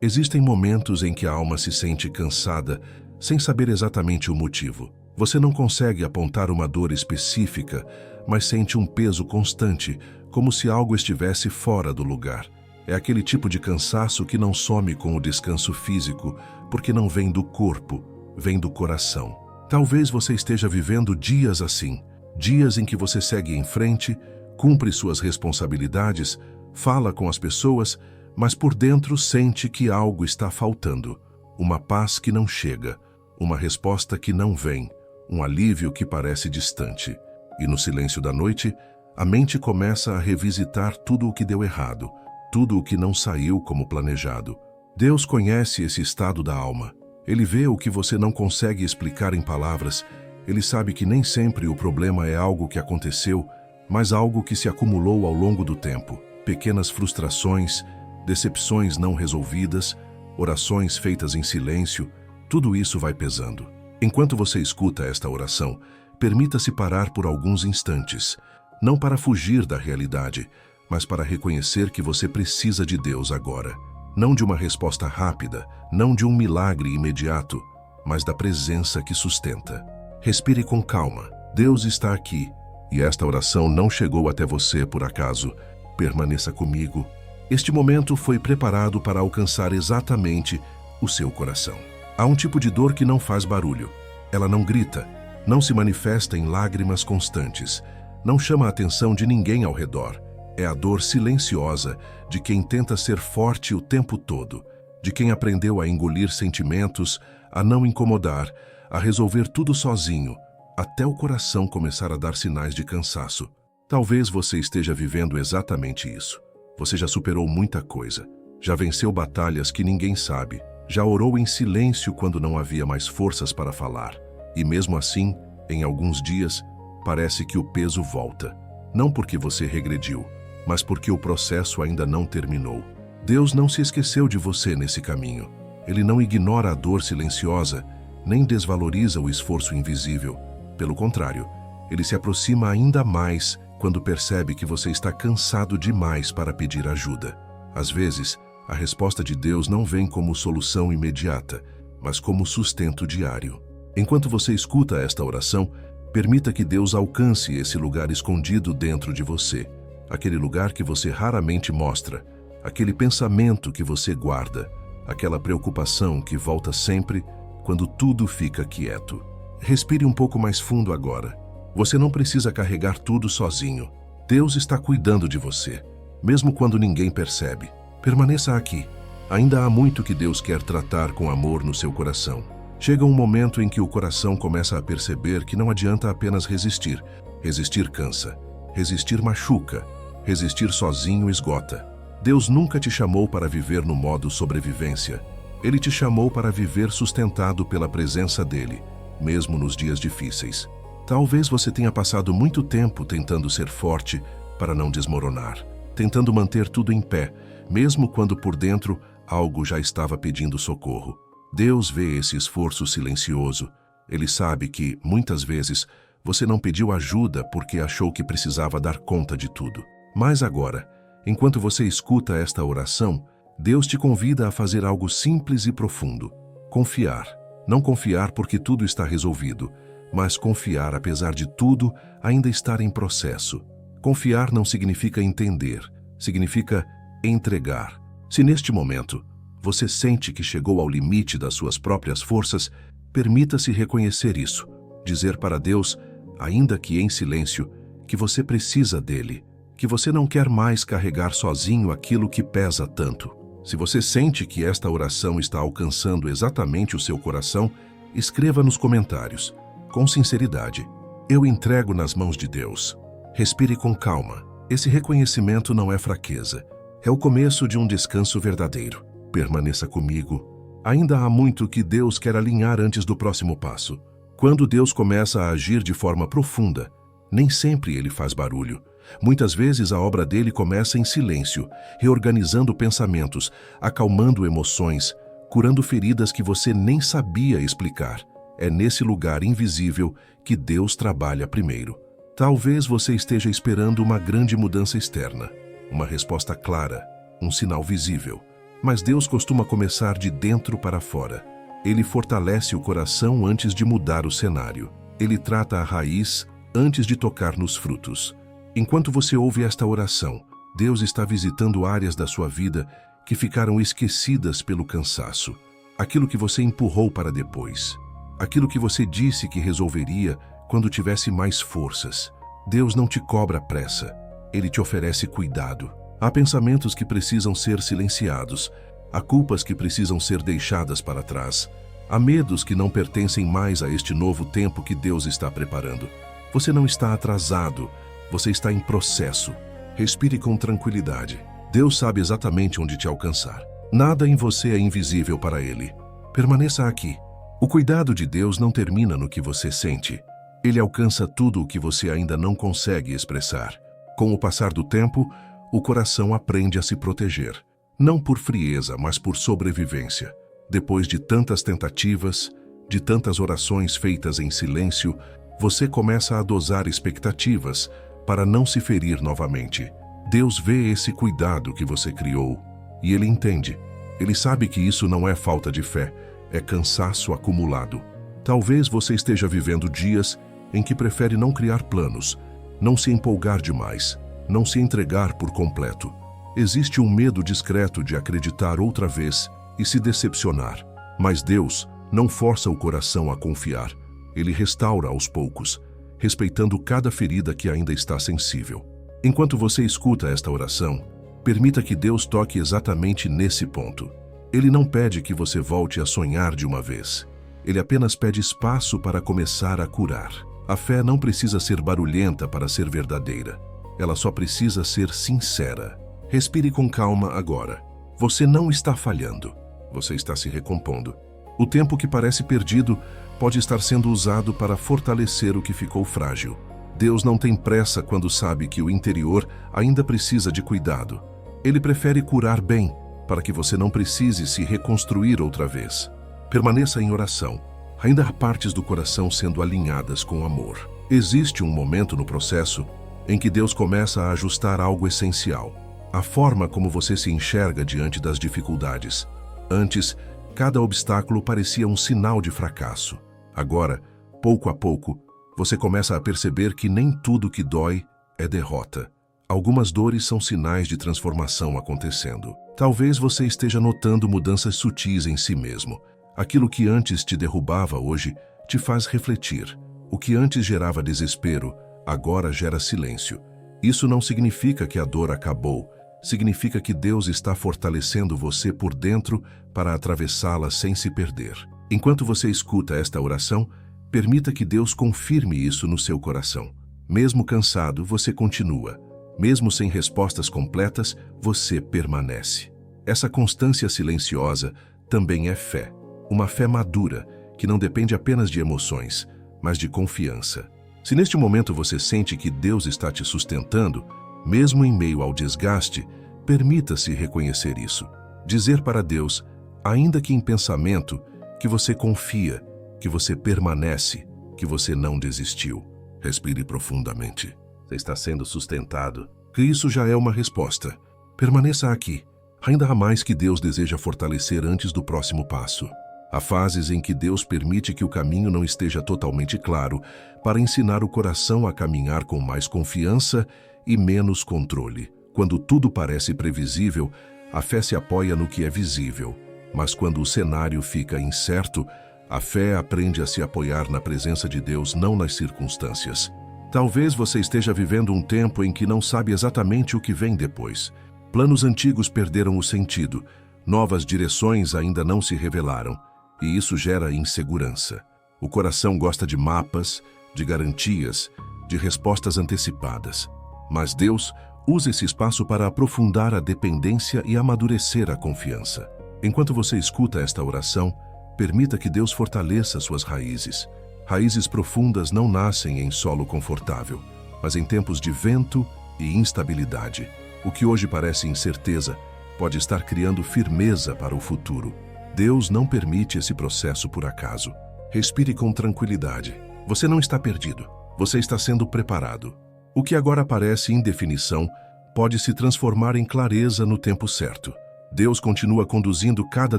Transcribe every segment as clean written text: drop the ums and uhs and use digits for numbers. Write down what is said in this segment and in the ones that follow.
Existem momentos em que a alma se sente cansada, sem saber exatamente o motivo. Você não consegue apontar uma dor específica, mas sente um peso constante, como se algo estivesse fora do lugar. É aquele tipo de cansaço que não some com o descanso físico, porque não vem do corpo, vem do coração. Talvez você esteja vivendo dias assim, dias em que você segue em frente, cumpre suas responsabilidades, fala com as pessoas, mas por dentro sente que algo está faltando. Uma paz que não chega, uma resposta que não vem, um alívio que parece distante. E no silêncio da noite, a mente começa a revisitar tudo o que deu errado, tudo o que não saiu como planejado. Deus conhece esse estado da alma. Ele vê o que você não consegue explicar em palavras. Ele sabe que nem sempre o problema é algo que aconteceu, mas algo que se acumulou ao longo do tempo. Pequenas frustrações, decepções não resolvidas, orações feitas em silêncio, tudo isso vai pesando. Enquanto você escuta esta oração, permita-se parar por alguns instantes, não para fugir da realidade, mas para reconhecer que você precisa de Deus agora. Não de uma resposta rápida, não de um milagre imediato, mas da presença que sustenta. Respire com calma. Deus está aqui, e esta oração não chegou até você por acaso. Permaneça comigo. Este momento foi preparado para alcançar exatamente o seu coração. Há um tipo de dor que não faz barulho. Ela não grita, não se manifesta em lágrimas constantes, não chama a atenção de ninguém ao redor. É a dor silenciosa de quem tenta ser forte o tempo todo, de quem aprendeu a engolir sentimentos, a não incomodar, a resolver tudo sozinho, até o coração começar a dar sinais de cansaço. Talvez você esteja vivendo exatamente isso. Você já superou muita coisa, já venceu batalhas que ninguém sabe, já orou em silêncio quando não havia mais forças para falar. E mesmo assim, em alguns dias, parece que o peso volta. Não porque você regrediu, mas porque o processo ainda não terminou. Deus não se esqueceu de você nesse caminho. Ele não ignora a dor silenciosa, nem desvaloriza o esforço invisível. Pelo contrário, ele se aproxima ainda mais quando percebe que você está cansado demais para pedir ajuda. Às vezes, a resposta de Deus não vem como solução imediata, mas como sustento diário. Enquanto você escuta esta oração, permita que Deus alcance esse lugar escondido dentro de você, aquele lugar que você raramente mostra, aquele pensamento que você guarda, aquela preocupação que volta sempre quando tudo fica quieto. Respire um pouco mais fundo agora. Você não precisa carregar tudo sozinho. Deus está cuidando de você, mesmo quando ninguém percebe. Permaneça aqui. Ainda há muito que Deus quer tratar com amor no seu coração. Chega um momento em que o coração começa a perceber que não adianta apenas resistir. Resistir cansa. Resistir machuca. Resistir sozinho esgota. Deus nunca te chamou para viver no modo sobrevivência. Ele te chamou para viver sustentado pela presença dele, mesmo nos dias difíceis. Talvez você tenha passado muito tempo tentando ser forte para não desmoronar, tentando manter tudo em pé, mesmo quando por dentro algo já estava pedindo socorro. Deus vê esse esforço silencioso. Ele sabe que, muitas vezes, você não pediu ajuda porque achou que precisava dar conta de tudo. Mas agora, enquanto você escuta esta oração, Deus te convida a fazer algo simples e profundo. Confiar. Não confiar porque tudo está resolvido, mas confiar apesar de tudo ainda estar em processo. Confiar não significa entender, significa entregar. Se neste momento você sente que chegou ao limite das suas próprias forças, permita-se reconhecer isso. Dizer para Deus, ainda que em silêncio, que você precisa dele, que você não quer mais carregar sozinho aquilo que pesa tanto. Se você sente que esta oração está alcançando exatamente o seu coração, escreva nos comentários, com sinceridade: eu entrego nas mãos de Deus. Respire com calma. Esse reconhecimento não é fraqueza. É o começo de um descanso verdadeiro. Permaneça comigo. Ainda há muito que Deus quer alinhar antes do próximo passo. Quando Deus começa a agir de forma profunda, nem sempre ele faz barulho. Muitas vezes a obra dele começa em silêncio, reorganizando pensamentos, acalmando emoções, curando feridas que você nem sabia explicar. É nesse lugar invisível que Deus trabalha primeiro. Talvez você esteja esperando uma grande mudança externa, uma resposta clara, um sinal visível. Mas Deus costuma começar de dentro para fora. Ele fortalece o coração antes de mudar o cenário. Ele trata a raiz antes de tocar nos frutos. Enquanto você ouve esta oração, Deus está visitando áreas da sua vida que ficaram esquecidas pelo cansaço. Aquilo que você empurrou para depois. Aquilo que você disse que resolveria quando tivesse mais forças. Deus não te cobra pressa. Ele te oferece cuidado. Há pensamentos que precisam ser silenciados. Há culpas que precisam ser deixadas para trás. Há medos que não pertencem mais a este novo tempo que Deus está preparando. Você não está atrasado. Você está em processo. Respire com tranquilidade. Deus sabe exatamente onde te alcançar. Nada em você é invisível para Ele. Permaneça aqui. O cuidado de Deus não termina no que você sente. Ele alcança tudo o que você ainda não consegue expressar. Com o passar do tempo, o coração aprende a se proteger. Não por frieza, mas por sobrevivência. Depois de tantas tentativas, de tantas orações feitas em silêncio, você começa a dosar expectativas para não se ferir novamente. Deus vê esse cuidado que você criou e Ele entende. Ele sabe que isso não é falta de fé, é cansaço acumulado. Talvez você esteja vivendo dias em que prefere não criar planos, não se empolgar demais, não se entregar por completo. Existe um medo discreto de acreditar outra vez e se decepcionar. Mas Deus não força o coração a confiar. Ele restaura aos poucos, respeitando cada ferida que ainda está sensível. Enquanto você escuta esta oração, permita que Deus toque exatamente nesse ponto. Ele não pede que você volte a sonhar de uma vez. Ele apenas pede espaço para começar a curar. A fé não precisa ser barulhenta para ser verdadeira. Ela só precisa ser sincera. Respire com calma agora. Você não está falhando. Você está se recompondo. O tempo que parece perdido pode estar sendo usado para fortalecer o que ficou frágil. Deus não tem pressa quando sabe que o interior ainda precisa de cuidado. Ele prefere curar bem, para que você não precise se reconstruir outra vez. Permaneça em oração. Ainda há partes do coração sendo alinhadas com amor. Existe um momento no processo em que Deus começa a ajustar algo essencial. A forma como você se enxerga diante das dificuldades. Antes, cada obstáculo parecia um sinal de fracasso. Agora, pouco a pouco, você começa a perceber que nem tudo que dói é derrota. Algumas dores são sinais de transformação acontecendo. Talvez você esteja notando mudanças sutis em si mesmo. Aquilo que antes te derrubava hoje te faz refletir. O que antes gerava desespero, agora gera silêncio. Isso não significa que a dor acabou. Significa que Deus está fortalecendo você por dentro para atravessá-la sem se perder. Enquanto você escuta esta oração, permita que Deus confirme isso no seu coração. Mesmo cansado, você continua. Mesmo sem respostas completas, você permanece. Essa constância silenciosa também é fé. Uma fé madura, que não depende apenas de emoções, mas de confiança. Se neste momento você sente que Deus está te sustentando, mesmo em meio ao desgaste, permita-se reconhecer isso. Dizer para Deus, ainda que em pensamento, que você confia, que você permanece, que você não desistiu. Respire profundamente. Você está sendo sustentado. Que isso já é uma resposta. Permaneça aqui. Ainda há mais que Deus deseja fortalecer antes do próximo passo. Há fases em que Deus permite que o caminho não esteja totalmente claro, para ensinar o coração a caminhar com mais confiança e menos controle. Quando tudo parece previsível, a fé se apoia no que é visível. Mas quando o cenário fica incerto, a fé aprende a se apoiar na presença de Deus, não nas circunstâncias. Talvez você esteja vivendo um tempo em que não sabe exatamente o que vem depois. Planos antigos perderam o sentido, novas direções ainda não se revelaram, e isso gera insegurança. O coração gosta de mapas, de garantias, de respostas antecipadas. Mas Deus usa esse espaço para aprofundar a dependência e amadurecer a confiança. Enquanto você escuta esta oração, permita que Deus fortaleça suas raízes. Raízes profundas não nascem em solo confortável, mas em tempos de vento e instabilidade. O que hoje parece incerteza pode estar criando firmeza para o futuro. Deus não permite esse processo por acaso. Respire com tranquilidade. Você não está perdido. Você está sendo preparado. O que agora parece indefinição pode se transformar em clareza no tempo certo. Deus continua conduzindo cada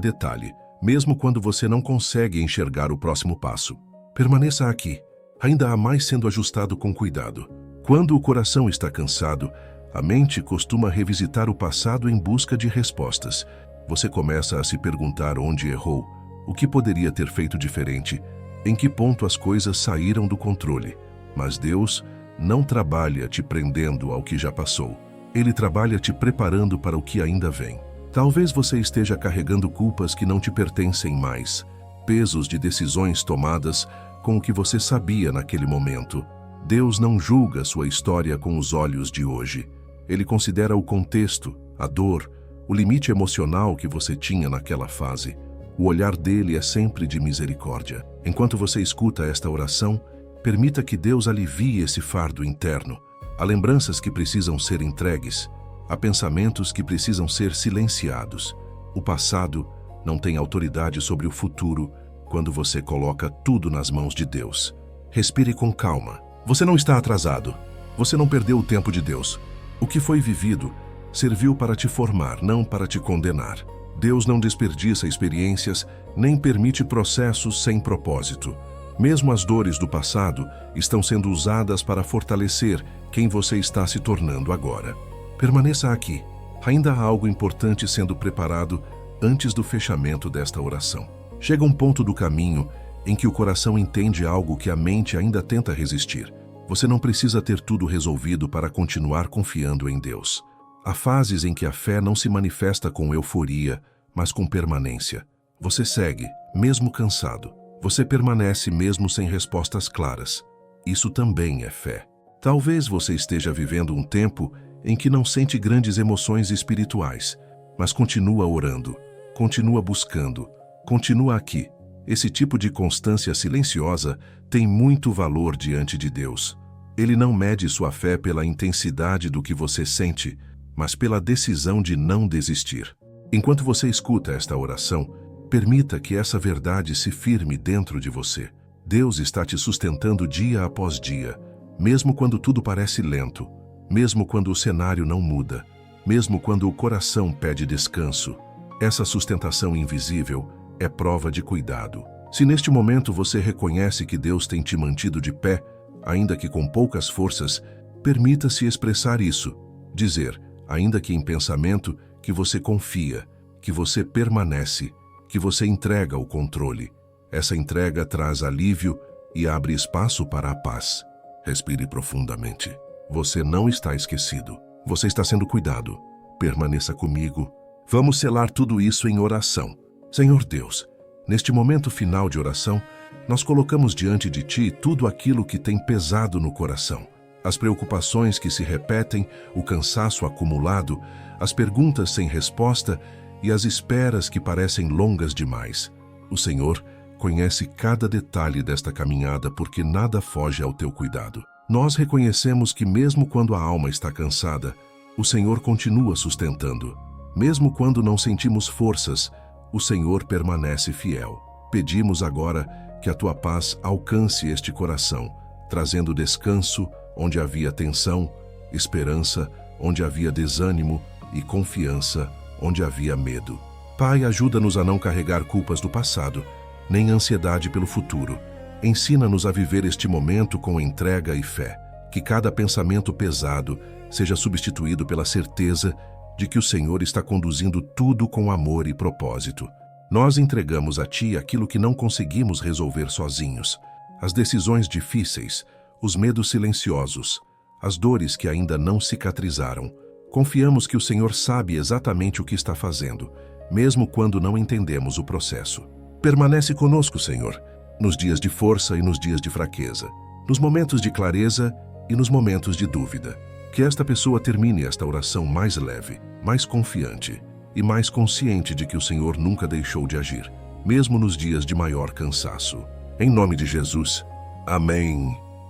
detalhe, mesmo quando você não consegue enxergar o próximo passo. Permaneça aqui. Ainda há mais sendo ajustado com cuidado. Quando o coração está cansado, a mente costuma revisitar o passado em busca de respostas. Você começa a se perguntar onde errou, o que poderia ter feito diferente, em que ponto as coisas saíram do controle. Mas Deus não trabalha te prendendo ao que já passou. Ele trabalha te preparando para o que ainda vem. Talvez você esteja carregando culpas que não te pertencem mais, pesos de decisões tomadas com o que você sabia naquele momento. Deus não julga sua história com os olhos de hoje. Ele considera o contexto, a dor, o limite emocional que você tinha naquela fase. O olhar dele é sempre de misericórdia. Enquanto você escuta esta oração, permita que Deus alivie esse fardo interno. Há lembranças que precisam ser entregues. Há pensamentos que precisam ser silenciados. O passado não tem autoridade sobre o futuro quando você coloca tudo nas mãos de Deus. Respire com calma. Você não está atrasado. Você não perdeu o tempo de Deus. O que foi vivido serviu para te formar, não para te condenar. Deus não desperdiça experiências, nem permite processos sem propósito. Mesmo as dores do passado estão sendo usadas para fortalecer quem você está se tornando agora. Permaneça aqui. Ainda há algo importante sendo preparado antes do fechamento desta oração. Chega um ponto do caminho em que o coração entende algo que a mente ainda tenta resistir. Você não precisa ter tudo resolvido para continuar confiando em Deus. Há fases em que a fé não se manifesta com euforia, mas com permanência. Você segue, mesmo cansado. Você permanece mesmo sem respostas claras. Isso também é fé. Talvez você esteja vivendo um tempo em que não sente grandes emoções espirituais, mas continua orando, continua buscando, continua aqui. Esse tipo de constância silenciosa tem muito valor diante de Deus. Ele não mede sua fé pela intensidade do que você sente, mas pela decisão de não desistir. Enquanto você escuta esta oração, permita que essa verdade se firme dentro de você. Deus está te sustentando dia após dia, mesmo quando tudo parece lento, mesmo quando o cenário não muda, mesmo quando o coração pede descanso. Essa sustentação invisível é prova de cuidado. Se neste momento você reconhece que Deus tem te mantido de pé, ainda que com poucas forças, permita-se expressar isso. Dizer, ainda que em pensamento, que você confia, que você permanece, que você entrega o controle. Essa entrega traz alívio e abre espaço para a paz. Respire profundamente. Você não está esquecido. Você está sendo cuidado. Permaneça comigo. Vamos selar tudo isso em oração. Senhor Deus, neste momento final de oração, nós colocamos diante de Ti tudo aquilo que tem pesado no coração. As preocupações que se repetem, o cansaço acumulado, as perguntas sem resposta e as esperas que parecem longas demais. O Senhor conhece cada detalhe desta caminhada porque nada foge ao Teu cuidado. Nós reconhecemos que mesmo quando a alma está cansada, o Senhor continua sustentando. Mesmo quando não sentimos forças, o Senhor permanece fiel. Pedimos agora que a Tua paz alcance este coração, trazendo descanso onde havia tensão, esperança onde havia desânimo e confiança onde havia medo. Pai, ajuda-nos a não carregar culpas do passado, nem ansiedade pelo futuro. Ensina-nos a viver este momento com entrega e fé. Que cada pensamento pesado seja substituído pela certeza de que o Senhor está conduzindo tudo com amor e propósito. Nós entregamos a Ti aquilo que não conseguimos resolver sozinhos. As decisões difíceis, os medos silenciosos, as dores que ainda não cicatrizaram. Confiamos que o Senhor sabe exatamente o que está fazendo, mesmo quando não entendemos o processo. Permanece conosco, Senhor, nos dias de força e nos dias de fraqueza, nos momentos de clareza e nos momentos de dúvida. Que esta pessoa termine esta oração mais leve, mais confiante e mais consciente de que o Senhor nunca deixou de agir, mesmo nos dias de maior cansaço. Em nome de Jesus. Amém.